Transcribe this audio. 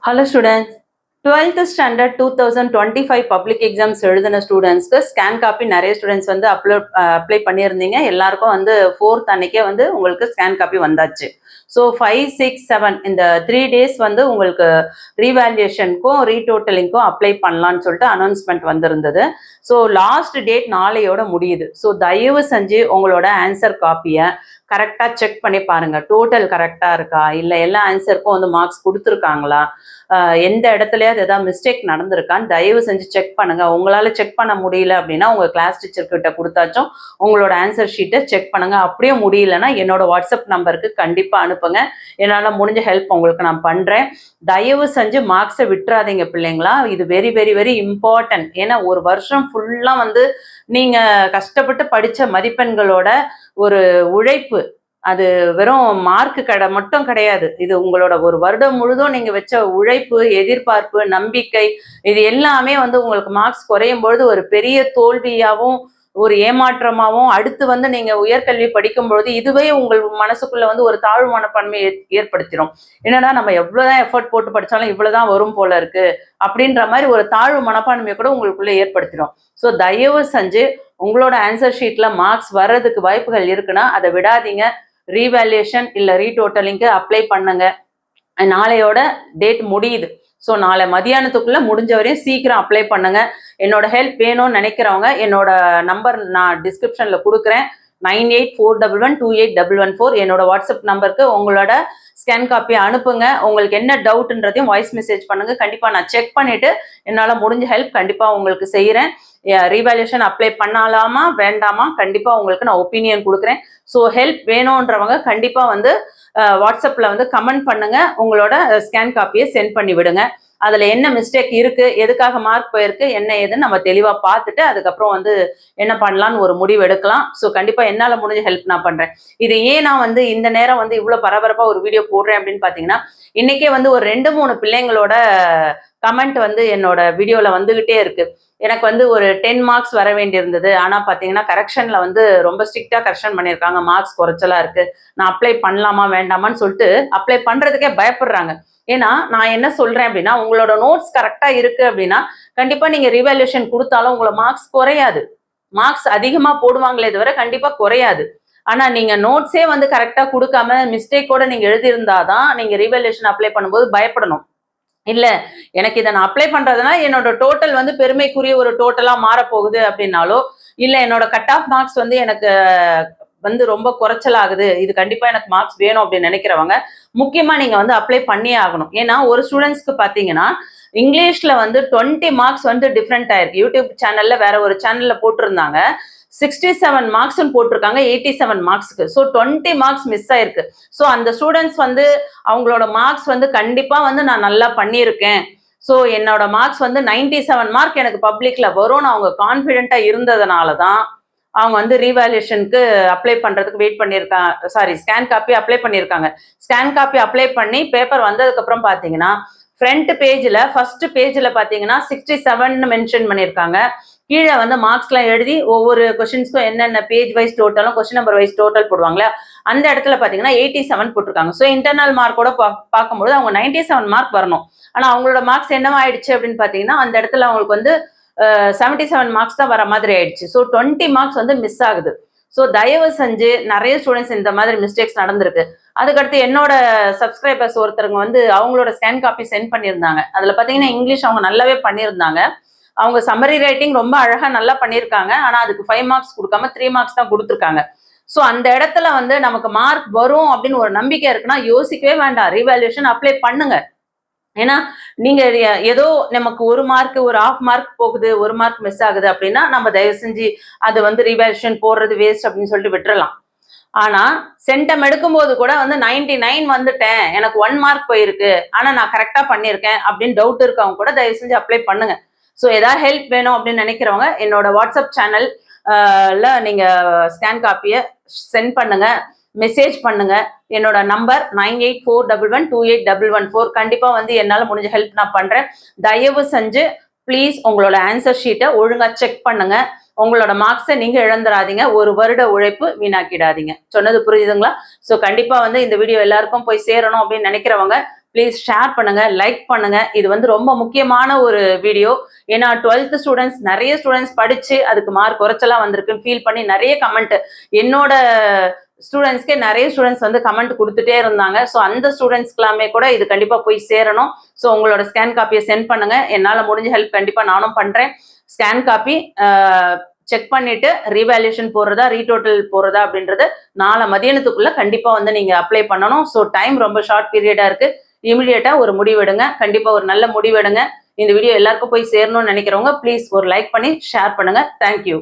Hello students. 12th standard 2025 public exams எழுதின ஸ்டூடெண்ட்ஸ்க்கு scan copy நிறைய ஸ்டூடெண்ட்ஸ் வந்து அப்ளை பண்ணியிருந்தீங்க. எல்லாருக்கும் வந்து 4th அன்னைக்கே வந்து உங்களுக்கு ஸ்கேன் காப்பி வந்தாச்சு. ஸோ 5, 6, 7 இந்த 3 டேஸ் வந்து உங்களுக்கு ரீவேல்யூஷனுக்கும் ரீடோட்டலிங்க்கும் அப்ளை பண்ணலான்னு சொல்லிட்டு அனௌன்ஸ்மெண்ட் வந்திருந்தது. ஸோ லாஸ்ட் டேட் நாளையோட முடியுது. ஸோ தயவு செஞ்சு உங்களோட ஆன்சர் காப்பியை கரெக்டாக செக் பண்ணி பாருங்கள். டோட்டல் கரெக்டாக இருக்கா, இல்லை எல்லா ஆன்சருக்கும் வந்து மார்க்ஸ் கொடுத்துருக்காங்களா, எந்த இடத்துலயாவது ஏதாவது மிஸ்டேக் நடந்திருக்கான்னு தயவு செஞ்சு செக் பண்ணுங்க. உங்களால செக் பண்ண முடியல அப்படின்னா உங்க கிளாஸ் டீச்சர் கிட்ட கொடுத்தாச்சும் உங்களோட ஆன்சர் ஷீட்டை செக் பண்ணுங்க. அப்படியே முடியலன்னா என்னோட வாட்ஸ்அப் நம்பருக்கு கண்டிப்பா அனுப்புங்க. என்னால முடிஞ்ச ஹெல்ப் உங்களுக்கு நான் பண்றேன். தயவு செஞ்சு மார்க்ஸை விட்டுறாதீங்க பிள்ளைங்களா. இது வெரி வெரி வெரி இம்பார்ட்டன்ட். ஏன்னா ஒரு வருஷம் ஃபுல்லா வந்து நீங்க கஷ்டப்பட்டு படிச்ச மதிப்பெண்களோட ஒரு உழைப்பு, அது வெறும் மார்க்கு மட்டும் கிடையாது. இது உங்களோட ஒரு வருடம் முழுதும் நீங்க வச்ச உழைப்பு, எதிர்பார்ப்பு, நம்பிக்கை, இது எல்லாமே வந்து உங்களுக்கு மார்க்ஸ் குறையும் பொழுது ஒரு பெரிய தோல்வியாகவும் ஒரு ஏமாற்றமாகவும் அடுத்து வந்து நீங்க உயர்கல்வி படிக்கும் பொழுது இதுவே உங்கள் மனசுக்குள்ள வந்து ஒரு தாழ்வு மனப்பான்மை ஏற்படுத்திடும். என்னன்னா நம்ம எவ்வளவுதான் எஃபர்ட் போட்டு படிச்சாலும் இவ்வளவுதான் வரும் போல இருக்கு அப்படின்ற மாதிரி ஒரு தாழ்வு மனப்பான்மையை கூட உங்களுக்குள்ள ஏற்படுத்திடும். ஸோ தயவு செஞ்சு உங்களோட ஆன்சர் ஷீட்ல மார்க்ஸ் வர்றதுக்கு வாய்ப்புகள் இருக்குன்னா அதை விடாதீங்க. ரீவேல்யூஷன் இல்லை ரீடோட்டலிங்க்கு அப்ளை பண்ணுங்க. நாளையோட டேட் முடியுது. ஸோ நாளை மதியானத்துக்குள்ள முடிஞ்ச வரையும் சீக்கிரம் அப்ளை பண்ணுங்க. என்னோட ஹெல்ப் வேணும்னு நினைக்கிறவங்க என்னோட நம்பர் நான் டிஸ்கிரிப்ஷன்ல கொடுக்குறேன். 9841128114 என்னோட வாட்ஸ்அப் நம்பருக்கு உங்களோட ஸ்கேன் காப்பியை அனுப்புங்க. உங்களுக்கு என்ன டவுட்ன்றதையும் வாய்ஸ் மெசேஜ் பண்ணுங்க. கண்டிப்பா நான் செக் பண்ணிட்டு என்னால் முடிஞ்ச ஹெல்ப் கண்டிப்பா உங்களுக்கு செய்கிறேன். ரீவேல்யூஷன் அப்ளை பண்ணலாமா வேண்டாமா கண்டிப்பா உங்களுக்கு நான் ஒப்பீனியன் கொடுக்குறேன். ஸோ ஹெல்ப் வேணுன்றவங்க கண்டிப்பா வந்து வாட்ஸ்அப்ல வந்து கமெண்ட் பண்ணுங்க. உங்களோட ஸ்கேன் காப்பியை சென்ட் பண்ணி விடுங்க. அதுல என்ன மிஸ்டேக் இருக்கு, எதுக்காக மார்க் போயிருக்கு, என்ன ஏதுன்னு நம்ம தெளிவா பார்த்துட்டு அதுக்கப்புறம் வந்து என்ன பண்ணலாம்னு ஒரு முடிவு எடுக்கலாம். ஸோ கண்டிப்பா என்னால முடிஞ்ச ஹெல்ப் நான் பண்றேன். இது ஏன் நான் வந்து இந்த நேரம் வந்து இவ்வளவு பரபரப்பா ஒரு வீடியோ போடுறேன் அப்படின்னு பாத்தீங்கன்னா, இன்னைக்கே வந்து ஒரு 2-3 பிள்ளைங்களோட கமெண்ட் வந்து என்னோட வீடியோல வந்துகிட்டே இருக்கு. எனக்கு வந்து ஒரு 10 மார்க்ஸ் வர வேண்டியிருந்தது. ஆனா பாத்தீங்கன்னா கரெக்ஷன்ல வந்து ரொம்ப ஸ்ட்ரிக்டா கரெக்ஷன் பண்ணியிருக்காங்க. மார்க்ஸ் குறைச்சலா இருக்கு. நான் அப்ளை பண்ணலாமா வேண்டாமான்னு சொல்லிட்டு அப்ளை பண்றதுக்கே பயப்படுறாங்க. ஏன்னா நான் என்ன சொல்றேன் அப்படின்னா, உங்களோட நோட்ஸ் கரெக்டா இருக்கு அப்படின்னா கண்டிப்பா நீங்க ரிவால்யூஷன் கொடுத்தாலும் உங்களோட மார்க்ஸ் குறையாது. மார்க்ஸ் அதிகமா போடுவாங்களே தவிர கண்டிப்பா குறையாது. ஆனா நீங்க நோட்ஸே வந்து கரெக்டா கொடுக்காம மிஸ்டேக்கோட நீங்க எழுதியிருந்தாதான் நீங்க ரிவால்யூஷன் அப்ளை பண்ணும்போது பயப்படணும். இல்ல எனக்கு இதை நான் அப்ளை பண்றதுனா என்னோட டோட்டல் வந்து பெருமைக்குரிய ஒரு டோட்டலா மாறப்போகுது அப்படின்னாலோ, இல்ல என்னோட கட் ஆஃப் மார்க்ஸ் வந்து எனக்கு வந்து ரொம்ப குறைச்சலாகுது, இது கண்டிப்பா எனக்கு மார்க்ஸ் வேணும் அப்படின்னு நினைக்கிறவங்க முக்கியமா நீங்க வந்து அப்ளை பண்ணியே ஆகணும். ஏன்னா ஒரு ஸ்டூடெண்ட்ஸ்க்கு பாத்தீங்கன்னா இங்கிலீஷ்ல வந்து 20 மார்க்ஸ் வந்து டிஃப்ரெண்ட் ஆயிருக்கு. யூடியூப் சேனல்ல வேற ஒரு சேனல்ல போட்டிருந்தாங்க. 67 மார்க்ஸ் போட்டிருக்காங்க 87 மார்க்ஸ்க்கு. ஸோ 20 மார்க்ஸ் மிஸ் ஆயிருக்கு. ஸோ அந்த ஸ்டூடெண்ட்ஸ் வந்து அவங்களோட மார்க்ஸ் வந்து கண்டிப்பா வந்து நான் நல்லா பண்ணியிருக்கேன், ஸோ என்னோட மார்க்ஸ் வந்து 97 மார்க் எனக்கு பப்ளிக்ல வரும்னு அவங்க கான்ஃபிடென்ட்டா இருந்ததுனால தான் அவங்க வந்து ரீவேல்யூஷனுக்கு அப்ளை பண்றதுக்கு வெயிட் பண்ணியிருக்காங்க. சாரி, ஸ்கேன் காப்பி அப்ளை பண்ணியிருக்காங்க. ஸ்கேன் காப்பி அப்ளை பண்ணி பேப்பர் வந்ததுக்கு அப்புறம் பாத்தீங்கன்னா ஃப்ரண்ட் பேஜ்ல ஃபர்ஸ்ட் பேஜ்ல பாத்தீங்கன்னா 67 மென்ஷன் பண்ணியிருக்காங்க. கீழே வந்து மார்க்ஸ்லாம் எழுதி ஒவ்வொரு கொஸ்டின்ஸ்க்கும் என்னென்ன பேஜ் வைஸ் டோட்டலும் கொஸ்டின் நம்பர் வைஸ் டோட்டல் போடுவாங்களா அந்த இடத்துல பாத்தீங்கன்னா 87 போட்டிருக்காங்க. ஸோ இன்டர்னல் மார்க்கோட பார்க்கும்போது அவங்க 97 மார்க் வரணும். ஆனா அவங்களோட மார்க்ஸ் என்னவா ஆயிடுச்சு அப்படின்னு பாத்தீங்கன்னா அந்த இடத்துல அவங்களுக்கு வந்து 77 மார்க்ஸ் தான் வர மாதிரி ஆயிடுச்சு. ஸோ 20 மார்க்ஸ் வந்து மிஸ் ஆகுது. ஸோ தயவு செஞ்சு நிறைய ஸ்டூடெண்ட்ஸ் இந்த மாதிரி மிஸ்டேக்ஸ் நடந்திருக்கு. அதுக்கடுத்து என்னோட சப்ஸ்கிரைபர்ஸ் ஒருத்தருங்க வந்து அவங்களோட ஸ்கேன் காப்பி சென்ட் பண்ணியிருந்தாங்க. அதுல பாத்தீங்கன்னா இங்கிலீஷ் அவங்க நல்லாவே பண்ணியிருந்தாங்க. அவங்க சம்மரி ரைட்டிங் ரொம்ப அழகா நல்லா பண்ணியிருக்காங்க. ஆனா அதுக்கு 5 மார்க்ஸ் கொடுக்காம 3 மார்க்ஸ் தான் கொடுத்துருக்காங்க. ஸோ அந்த இடத்துல வந்து நமக்கு மார்க் வரும் அப்படின்னு ஒரு நம்பிக்கை இருக்குன்னா யோசிக்கவே வேண்டாம், ரீவேல்யூஷன் அப்ளை பண்ணுங்க. ஏன்னா நீங்க ஏதோ நமக்கு 1 மார்க் ஒரு 1/2 மார்க் போகுது, 1 மார்க் மிஸ் ஆகுது அப்படின்னா நம்ம தயவு செஞ்சு அது வந்து ரீவேல்யூஷன் போடுறது வேஸ்ட் அப்படின்னு சொல்லிட்டு விட்டுறலாம். ஆனா சென்டம் எடுக்கும்போது கூட வந்து 99 வந்துட்டேன், எனக்கு 1 மார்க் போயிருக்கு, ஆனா நான் கரெக்டா பண்ணியிருக்கேன் அப்படின்னு டவுட் இருக்கவங்க கூட தயவு செஞ்சு அப்ளை பண்ணுங்க. ஸோ ஏதாவது ஹெல்ப் வேணும் அப்படின்னு நினைக்கிறவங்க என்னோட வாட்ஸ்அப் சேனல் நீங்க ஸ்கேன் காப்பியை சென்ட் பண்ணுங்க, மெசேஜ் பண்ணுங்க. என்னோட நம்பர் 9841128114. கண்டிப்பா வந்து என்னால முடிஞ்ச ஹெல்ப் நான் பண்றேன். தயவு செஞ்சு ப்ளீஸ் உங்களோட ஆன்சர் ஷீட்டை ஒழுங்கா செக் பண்ணுங்க. உங்களோட மார்க்ஸை நீங்க இழந்துடாதீங்க. ஒரு வருட உழைப்பு வீணாக்கிடாதீங்க. சொன்னது புரியுதுங்களா? ஸோ கண்டிப்பா வந்து இந்த வீடியோ எல்லாருக்கும் போய் சேரணும் அப்படின்னு நினைக்கிறவங்க ப்ளீஸ் ஷேர் பண்ணுங்க, லைக் பண்ணுங்க. இது வந்து ரொம்ப முக்கியமான ஒரு வீடியோ. ஏன்னா 12th ஸ்டூடெண்ட்ஸ் நிறைய ஸ்டூடெண்ட்ஸ் படிச்சு அதுக்கு மார்க் குறைச்சலா வந்திருக்குன்னு ஃபீல் பண்ணி நிறைய கமெண்ட் என்னோட ஸ்டூடெண்ட்ஸ்க்கே நிறைய ஸ்டூடெண்ட்ஸ் வந்து கமெண்ட் கொடுத்துட்டே இருந்தாங்க. ஸோ அந்த ஸ்டூடெண்ட்ஸ்க்கெல்லாமே கூட இது கண்டிப்பாக போய் சேரணும். ஸோ உங்களோட ஸ்கேன் காப்பியை சென்ட் பண்ணுங்க. என்னால் முடிஞ்ச ஹெல்ப் கண்டிப்பாக நானும் பண்ணுறேன். ஸ்கேன் காப்பி செக் பண்ணிட்டு ரீவேல்யூஷன் போடுறதா ரீடோட்டல் போடுறதா அப்படின்றது நாளை மதியானத்துக்குள்ள கண்டிப்பா வந்து நீங்க அப்ளை பண்ணணும். ஸோ டைம் ரொம்ப ஷார்ட் பீரியடா இருக்கு. இமிடியேட்டா ஒரு முடிவெடுங்க. கண்டிப்பா ஒரு நல்ல முடிவெடுங்க. இந்த வீடியோ எல்லாருக்கும் போய் சேரணும்னு நினைக்கிறவங்க ப்ளீஸ் ஒரு லைக் பண்ணி ஷேர் பண்ணுங்க. தேங்க்யூ.